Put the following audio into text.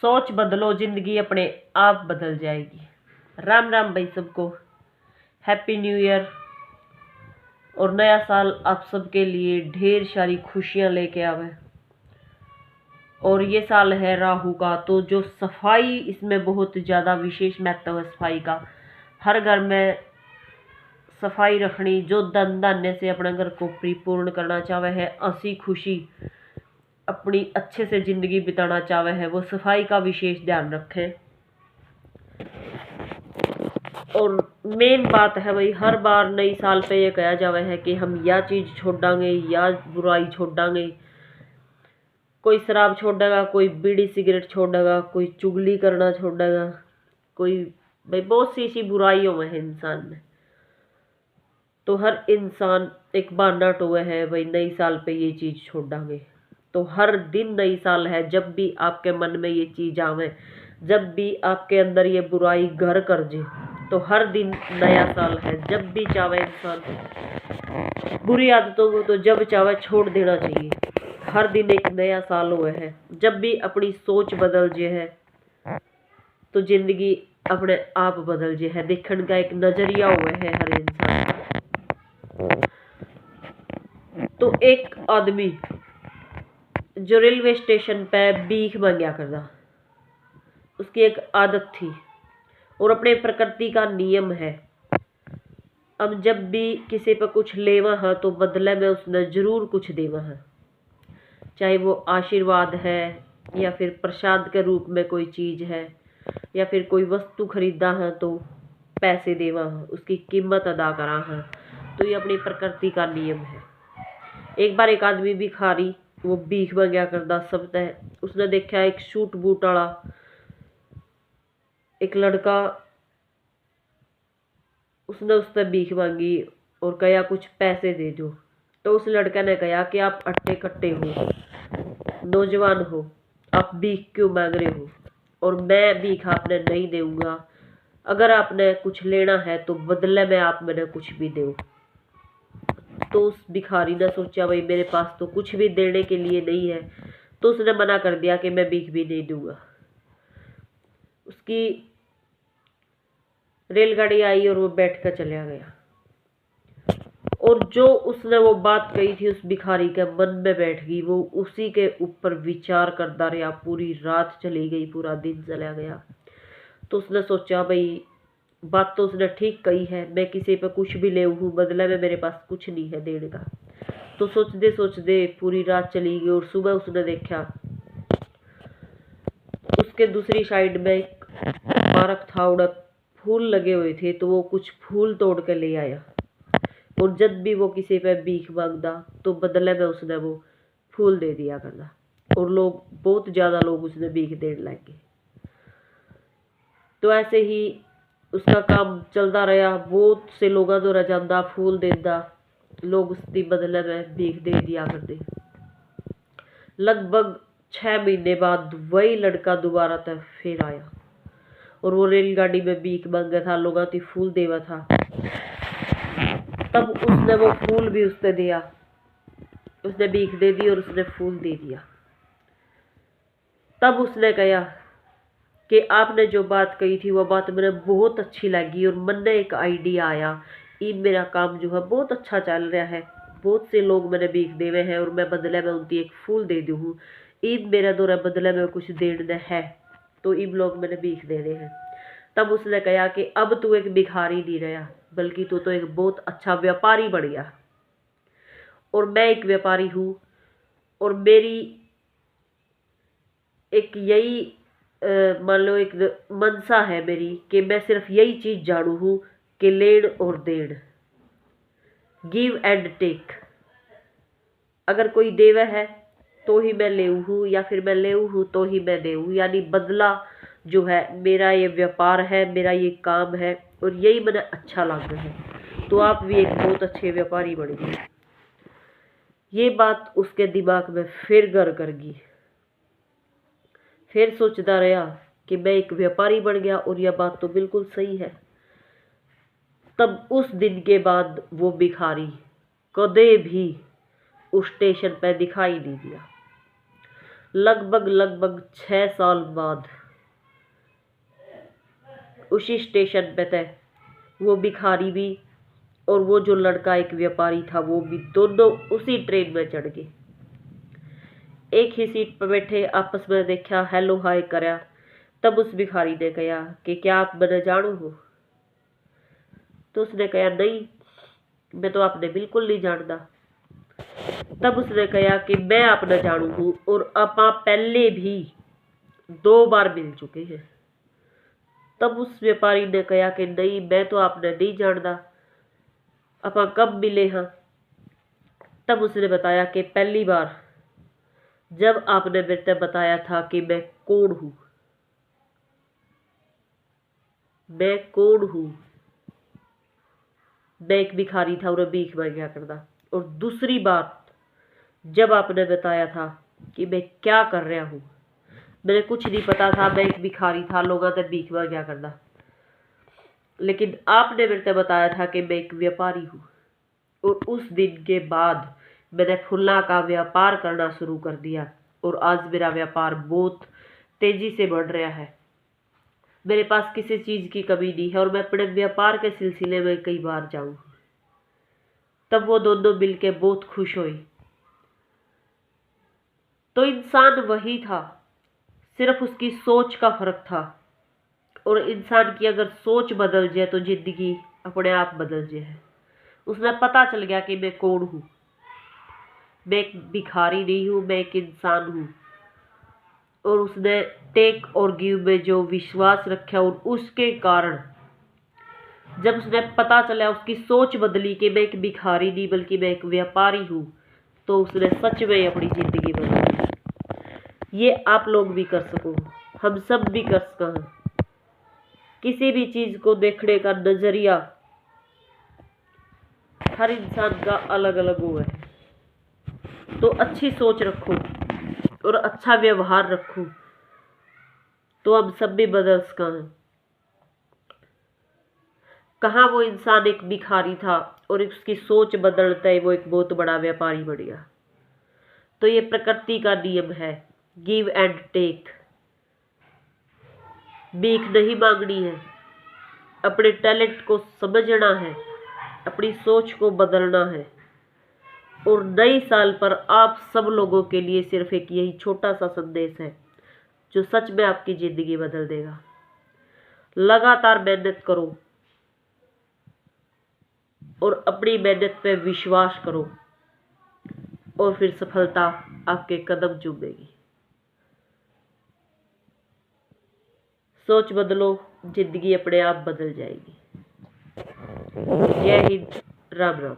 सोच बदलो, जिंदगी अपने आप बदल जाएगी। राम राम भाई सबको, हैप्पी न्यू ईयर। और नया साल आप सबके लिए ढेर सारी खुशियां लेके आवे। और ये साल है राहु का, तो जो सफाई, इसमें बहुत ज़्यादा विशेष महत्व है सफाई का। हर घर में सफाई रखनी, जो धन धान्य से अपने घर को परिपूर्ण करना चाहे है, हंसी खुशी अपनी अच्छे से जिंदगी बिताना चाहे है, वो सफाई का विशेष ध्यान रखें। और मेन बात है भाई, हर बार नई साल पे ये कहा जावे है कि हम या चीज छोड़ांगे या बुराई छोड़ांगे। कोई शराब छोड़ेगा, कोई बीड़ी सिगरेट छोड़ेगा, कोई चुगली करना छोड़ेगा, कोई भाई बहुत सी ऐसी बुराइयों में है इंसान में। तो हर इंसान एक बहाना टोए है भाई, नई साल पे ये चीज छोड़ांगे। तो हर दिन नई साल है। जब भी आपके मन में ये चीज आवे, जब भी आपके अंदर ये बुराई घर कर जे, तो हर दिन नया साल है। जब भी चाहे इंसान बुरी आदतों को तो जब चाहे छोड़ देना चाहिए। हर दिन एक नया साल हुआ है। जब भी अपनी सोच बदल जे है, तो जिंदगी अपने आप बदल जे है। देखने का एक नजरिया हुआ है हर इंसान का। तो एक आदमी जो रेलवे स्टेशन पे भीख मांगया करता, उसकी एक आदत थी और अपने प्रकृति का नियम है। अब जब भी किसी पर कुछ लेवा है, तो बदले में उसने जरूर कुछ देवा है। चाहे वो आशीर्वाद है, या फिर प्रसाद के रूप में कोई चीज है, या फिर कोई वस्तु खरीदा है तो पैसे देवा है, उसकी कीमत अदा करा है। तो ये अपनी प्रकृति का नियम है। एक बार एक आदमी भिखारी, वो भीख मांगया करता सब तय। उसने देखा एक सूट बूट वाला एक लड़का, उसने उससे भीख मांगी और कहा कुछ पैसे दे दो। तो उस लड़के ने कहा कि आप अट्टे कट्टे हो, नौजवान हो, आप भीख क्यों मांग रहे हो, और मैं भीख आपने नहीं दूंगा। अगर आपने कुछ लेना है तो बदले में आप मैंने कुछ भी दो। तो उस भिखारी ने सोचा भाई मेरे पास तो कुछ भी देने के लिए नहीं है, तो उसने मना कर दिया कि मैं भीख भी नहीं दूंगा। उसकी रेलगाड़ी आई और वो बैठ कर चला गया। और जो उसने वो बात कही थी उस भिखारी के मन में बैठ गई। वो उसी के ऊपर विचार करता रहा। पूरी रात चली गई, पूरा दिन चला गया। तो उसने सोचा भाई बात तो उसने ठीक कही है, मैं किसी पे कुछ भी ले हूँ, बदले में मेरे पास कुछ नहीं है देने का। तो सोचते सोचते पूरी रात चली गई और सुबह उसने देखा उसके दूसरी साइड में एक पार्क था, उड़ा फूल लगे हुए थे। तो वो कुछ फूल तोड़ के ले आया, और जब भी वो किसी पे भीख मांगता तो बदले में उसने वो फूल दे दिया करता। और लोग, बहुत ज्यादा लोग उसने भीख देने लगे। तो ऐसे ही उसका काम चलता रहा। बहुत से लोगों द्वारा जाता, फूल देता, लोग उसकी बदले में भीख दे दिया करते। लगभग 6 महीने बाद वही लड़का दोबारा तक फिर आया, और वो रेलगाड़ी में भीख मांगा था, लोगों की फूल देवा था। तब उसने वो फूल भी उसने दिया, उसने भीख दे दी और उसने फूल दे दिया। तब उसने कहा कि आपने जो बात कही थी वो बात मुझे बहुत अच्छी लगी, और मन में एक आइडिया आया। ये मेरा काम जो है बहुत अच्छा चल रहा है, बहुत से लोग मैंने भीख देवे हैं और मैं बदले में उनकी एक फूल दे दूँ हूँ। ईब मेरा दौरा बदले में कुछ देना है, तो ईब लोग मैंने भीख देने हैं। तब उसने कहा कि अब तू एक भिखारी नहीं रहा, बल्कि तू तो एक बहुत अच्छा व्यापारी बन गया। और मैं एक व्यापारी हूँ, और मेरी एक यही मान लो एक मनसा है मेरी, कि मैं सिर्फ यही चीज जानू हूँ कि लेन और देन, गिव एंड टेक। अगर कोई देवे है तो ही मैं ले हूँ, या फिर मैं ले हूँ तो ही मैं दे हूँ। यानी बदला जो है, मेरा ये व्यापार है, मेरा ये काम है, और यही मुझे अच्छा लग रहा है। तो आप भी एक बहुत अच्छे व्यापारी बनेंगे। ये बात उसके दिमाग में फिर घर कर गई। फिर सोचता रहा कि मैं एक व्यापारी बन गया, और यह बात तो बिल्कुल सही है। तब उस दिन के बाद वो भिखारी कदे भी उस स्टेशन पर दिखाई नहीं दिया। लगभग 6 साल बाद उसी स्टेशन पे थे वो भिखारी भी और वो जो लड़का एक व्यापारी था वो भी, दोनों उसी ट्रेन में चढ़ गए। एक ही सीट पर बैठे, आपस में देखा, हेलो हाय करया। तब उस भिखारी ने कहा कि क्या आप मैंने जानो हो? तो उसने कहा नहीं, मैं तो आपने बिल्कुल नहीं जानता। तब उसने कहा कि मैं आपने जानू हूं और आपा पहले भी 2 बार मिल चुके हैं। तब उस व्यापारी ने कहा कि नहीं, मैं तो आपने नहीं जानता, आपा कब मिले हाँ? तब उसने बताया कि पहली बार जब आपने मेरे से बताया था कि मैं कौन हूं, मैं कौन हूं, मैं एक भिखारी था और भीख मांगा करता। और दूसरी बात जब आपने बताया था कि मैं क्या कर रहा हूं, मैंने कुछ नहीं पता था, मैं एक भिखारी था, लोगों से भीख मांगा करता। लेकिन आपने मेरे से बताया था कि मैं एक व्यापारी हूं और उस दिन के बाद मैंने फूलों का व्यापार करना शुरू कर दिया और आज मेरा व्यापार बहुत तेजी से बढ़ रहा है। मेरे पास किसी चीज की कमी नहीं है और मैं अपने व्यापार के सिलसिले में कई बार जाऊं। तब वो दोनों मिलके बहुत खुश हुए। तो इंसान वही था, सिर्फ उसकी सोच का फर्क था। और इंसान की अगर सोच बदल जाए तो जिंदगी अपने आप बदल जाए। उसने पता चल गया कि मैं कौन हूं, मैं एक भिखारी नहीं हूं, मैं एक इंसान हूं। और उसने टेक और गिव में जो विश्वास रखा और उसके कारण जब उसने पता चला, उसकी सोच बदली कि मैं एक भिखारी नहीं बल्कि मैं एक व्यापारी हूं, तो उसने सच में अपनी जिंदगी बदली। ये आप लोग भी कर सको, हम सब भी कर सकें। किसी भी चीज को देखने का नजरिया हर इंसान का अलग अलग हुआ है। तो अच्छी सोच रखो और अच्छा व्यवहार रखो तो हम सब भी बदल सकें। कहाँ वो इंसान एक भिखारी था और उसकी सोच बदलता है वो एक बहुत बड़ा व्यापारी बन गया। तो ये प्रकृति का नियम है, गिव एंड टेक। भीख नहीं मांगनी है, अपने टैलेंट को समझना है, अपनी सोच को बदलना है। और नए साल पर आप सब लोगों के लिए सिर्फ एक यही छोटा सा संदेश है जो सच में आपकी जिंदगी बदल देगा। लगातार मेहनत करो और अपनी मेहनत पे विश्वास करो और फिर सफलता आपके कदम चूमेगी। सोच बदलो, जिंदगी अपने आप बदल जाएगी। जय हिंद, राम राम।